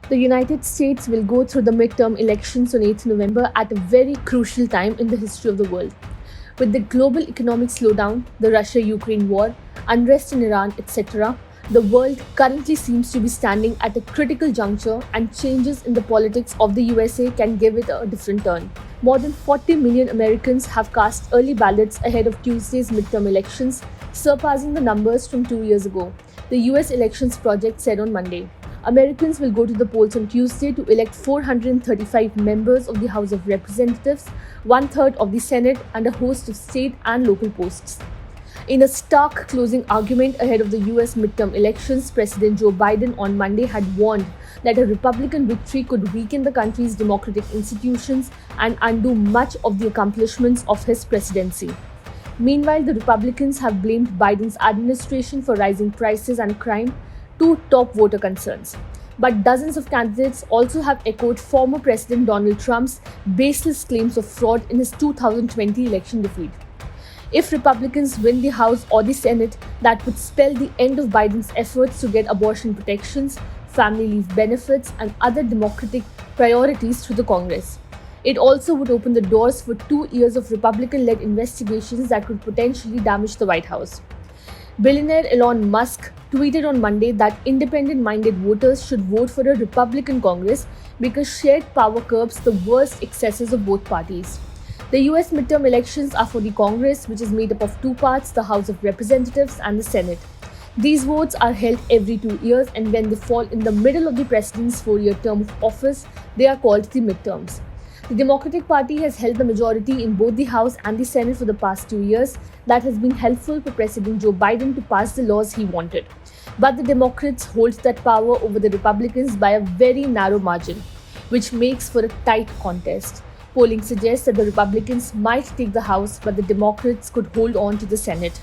The United States will go through the midterm elections on 8th November at a very crucial time in the history of the world. With the global economic slowdown, the Russia-Ukraine war, unrest in Iran, etc., the world currently seems to be standing at a critical juncture, and changes in the politics of the USA can give it a different turn. More than 40 million Americans have cast early ballots ahead of Tuesday's midterm elections, surpassing the numbers from 2 years ago, the US Elections Project said on Monday. Americans will go to the polls on Tuesday to elect 435 members of the House of Representatives, one-third of the Senate, and a host of state and local posts. In a stark closing argument ahead of the US midterm elections, President Joe Biden on Monday had warned that a Republican victory could weaken the country's democratic institutions and undo much of the accomplishments of his presidency. Meanwhile, the Republicans have blamed Biden's administration for rising prices and crime, two top voter concerns. But dozens of candidates also have echoed former President Donald Trump's baseless claims of fraud in his 2020 election defeat. If Republicans win the House or the Senate, that would spell the end of Biden's efforts to get abortion protections, family leave benefits, and other democratic priorities through the Congress. It also would open the doors for 2 years of Republican-led investigations that could potentially damage the White House. Billionaire Elon Musk tweeted on Monday that independent-minded voters should vote for a Republican Congress because shared power curbs the worst excesses of both parties. The US midterm elections are for the Congress, which is made up of two parts, the House of Representatives and the Senate. These votes are held every 2 years, and when they fall in the middle of the president's 4-year term of office, they are called the midterms. The Democratic Party has held the majority in both the House and the Senate for the past 2 years. That has been helpful for President Joe Biden to pass the laws he wanted. But the Democrats hold that power over the Republicans by a very narrow margin, which makes for a tight contest. Polling suggests that the Republicans might take the House, but the Democrats could hold on to the Senate.